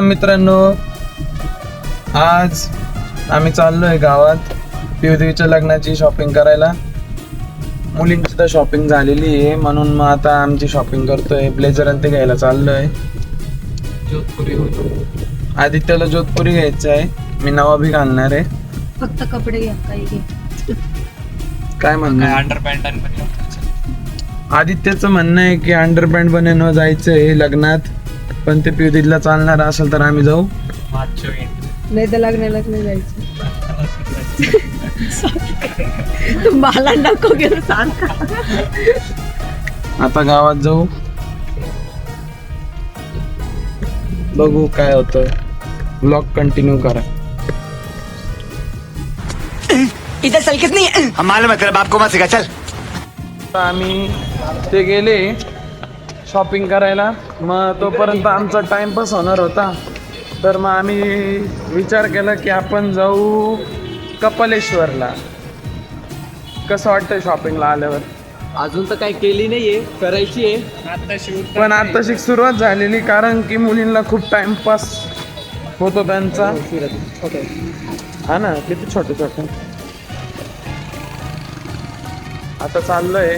मित्रांनो, आज आम्ही चाललोय गावात पिवदेवीच्या लग्नाची शॉपिंग करायला. मुलींची तर शॉपिंग झालेली आहे, म्हणून मग आता आमची शॉपिंग करतोय. ब्लेझर आणि ते घ्यायला चाललोय. आदित्यला जोधपुरी घ्यायचं आहे. मी नवा भी घालणार आहे. फक्त कपडे घ्या, काही घे. काय म्हणणं? अंडरपॅन्ट आदित्यचं म्हणणं आहे की अंडरपॅन्ट बनवून जायचं आहे लग्नात, पण ते पिवदीला चालणार असेल तर आम्ही जाऊ. नाही तर लग्नालाच नाही जायचं. तू मला नको घेऊ सांग. आता गावात जाऊ, बघू काय होतं. ब्लॉग कंटिन्यू करा. इधर चल कितनी हम मालूम है तेरा बाप को मत सिखा चल. आम्ही ते गेले शॉपिंग करायला, मग तोपर्यंत आमचा टाइमपास होणार होता. तर मग आम्ही विचार केला की आपण जाऊ कपालेश्वरला. कसं वाटतंय शॉपिंगला आल्यावर? अजून तर काही केली नाहीये, करायची आहे. पण आताशी सुरुवात झालेली, कारण की मुलींना खूप टाइमपास होतो त्यांचा. हा ना, किती छोटे छोटे. आता चाललोय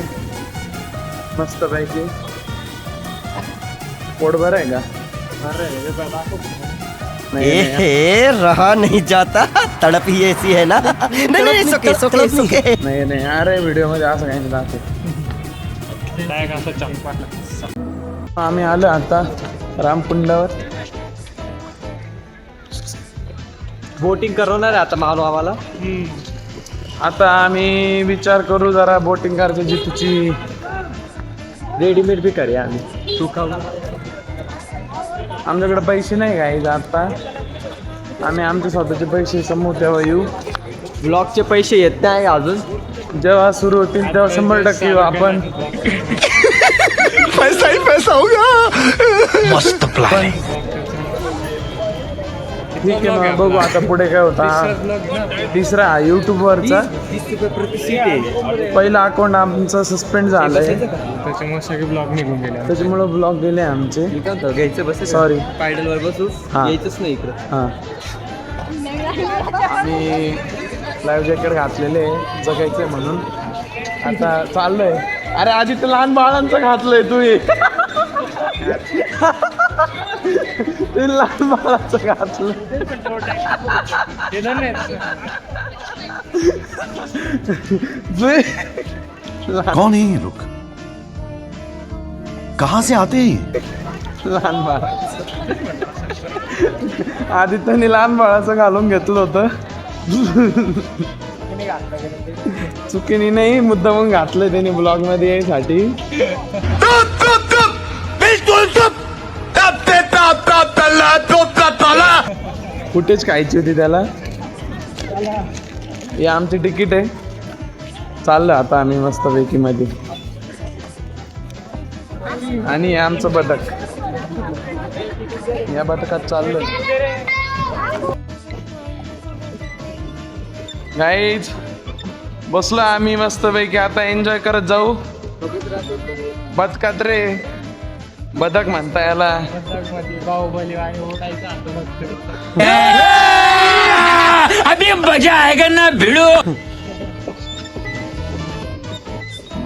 मस्त पैकी. पोट बरं आहे का? रहा नहीं जाता, तड़प ही ऐसी है ना. नहीं अरे व्हिडिओ मध्ये असं काही दाखव. आम्ही आलो आता रामकुंडावर. बोटिंग करवणार आहे आता मालू आम्हाला. आता आम्ही विचार करू जरा बोटिंग करायची तुझी. रेडीमेड बी करूया आम्ही. तू खाऊ. आमच्याकडे पैसे नाही काय आता. आम्ही आमचे स्वतःचे पैसे समोर तेव्हा येऊ. ब्लॉगचे पैसे येत नाही अजून. जेव्हा सुरू होतील तेव्हा 100% येऊ आपण. पैसा ही पैसा होगा. मस्त प्लान. ठीक आहे, मग बघू आता पुढे काय होता. तिसरा युट्यूबवरचा पहिला अकाउंट आमचं सस्पेंड झालंय, त्याच्यामुळे सगळे ब्लॉग निघून गेले. त्याच्यामुळे ब्लॉग गेले आमचे. घ्यायचं बस. सॉरी, पायडल वर बसू. हा. यायचंच नाही इकडं. हां, आम्ही लाईव्ह जॅकेट घातलेले जगायचंय म्हणून. आता चाललोय. अरे आधी तर लहान बाळांचं घातलंय तू. ते लहान बाळाचं घातलं. कौन है ये लोग? कहाँ से आते हैं ये? लहान बाळाचं. आधी त्यांनी लहान बाळाचं घालून घेतलं होतं. चुकीने नाही, मुद्दामून घातलंय त्यांनी ब्लॉग मध्ये यायसाठी. फुटेज खायची होती त्याला. हे आमची तिकीट आहे. चाललं आता आम्ही मस्तपैकी मध्ये. आणि हे आमचं बदक. या बदकात चाललोय. गाईज बसलो आम्ही मस्तपैकी. आता एन्जॉय करत जाऊ. बदकात रे, बदक म्हणता याला. अभी मजा आएगा ना भिड़ो.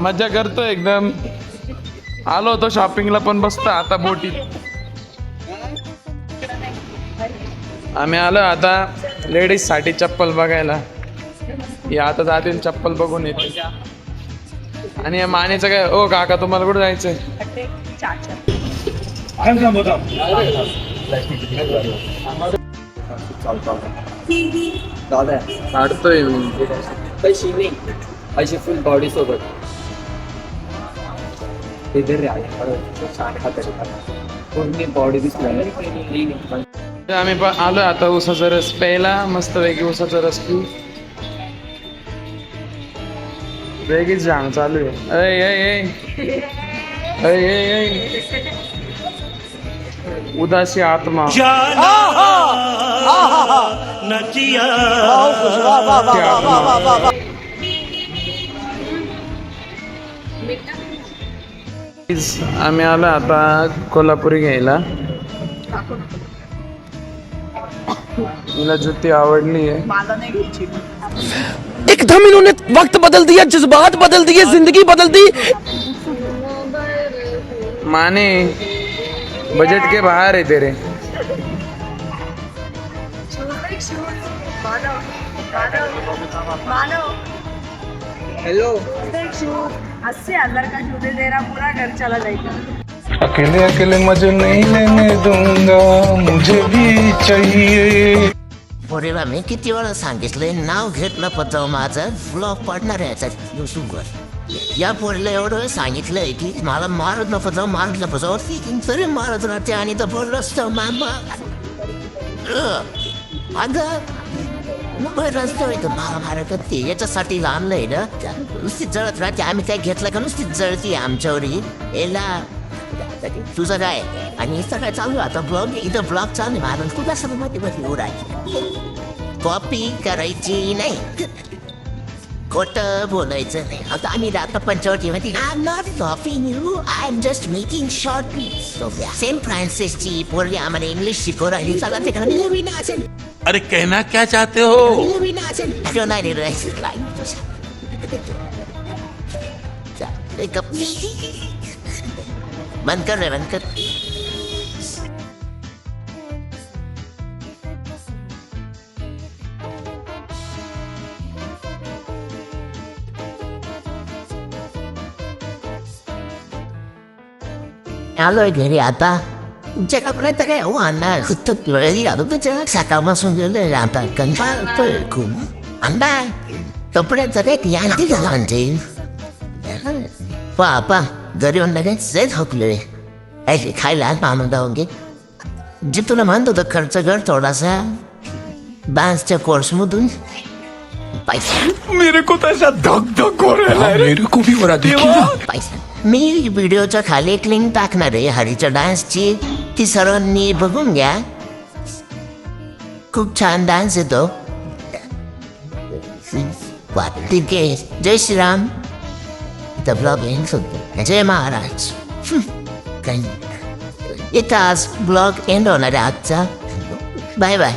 मजा करतो एकदम. आलो होतो शॉपिंगला, पण बसतो आता बोटीत. आम्ही आलो आता लेडीज साठी चप्पल बघायला. हे आता जातील चप्पल बघून येते. आणि या मानेचं काय? ओ काका, तुम्हाला कुठे जायचंय? काढतोय मी पैसे नाही, पैसे फुल बॉडी सोबत. पूर्ण बॉडी दिसली. आम्ही आलो आता उसाचा रस प्यायला. मस्त वेगळी उसाचा रस पिऊ. वेगळीच जाम चालू आहे. उदासी आत्मा. आम्ही आलो आता कोल्हापुरी घ्यायला. हिला जुती आवडली आहे. मला नाही घ्यायची. एकदम इन्होंने वक्त बदल दिया, जज्बात बदल दिए, जिंदगी बदल दी. माने बजट के बाहर है तेरे. हॅलो 80,000 का जूते दे रहा, पूरा घर चला जाएगा. अकेले अकेले मजे नहीं लेने दूंगा, मुझे भी चाहिए. पोरीला मी किती वेळा सांगितलंय नाव घेतलं पत्र माझं ब्लॉग पडणार आहे याच्यात युट्यूबवर. या पोरीला एवढं सांगितलंय की मला मारत नको जाऊ, मारत नको जाऊ, तरी मारत राहते आणि तर बोल रस्ता मामा अगं मुंबई रस्ता आहे तर मला मारत ते याच्यासाठी आणलंय ना. नुसती जळत राहते, आम्ही काय घेतलं का नुसती जळती आमच्यावरी याला. तुझं काय आणि इथं काय चालू आहे आता ब्लॉग, इथं ब्लॉग चालू आहे मला तुला सगळं मध्ये उडायची, कॉपी करायची नाही, खोटं बोलायचं नाही. आता आम्ही राहतो पंचवटीमध्ये. I am not copying you, I am just making short clips. Saint फ्रान्सिसची पोरगी आम्हाला इंग्लिश शिकवू राहिली. चला ते नवीन असेल, अरे कहना क्या चाहते हो? नवीन असेल नाही राहायचं. बंद कर रे, बंद कर. आलोय घरी आता. तुमच्या कपड्यात काय हो अण्णा खूप वेळी आलो तुझ्या सकाळपासून गेले आता कंटाळतोय खूप. अण्णा कपड्यात जरा एक यांची झाला म्हणजे पापा घरी म्हणलं काय झोपले ऐसे खायला मानून जाऊन जे तुला म्हणत होतं खर्च कर थोडासा डान्सच्या कोर्समधून पैसा. मेरे को तो ऐसा धक धक हो रहा है. मेरे को भी हो रहा देखिए. पैसा मी व्हिडिओच्या खाली एक लिंक टाकणार आहे हरीच्या डान्सची, ती सर्वांनी बघून घ्या. खूप छान डान्स येतो. ठीक आहे, जय श्रीराम. इथं ब्लॉग एंड होतो. जय महाराज. इथं आज ब्लॉग एंड होणार आहे आजचा. Bye bye.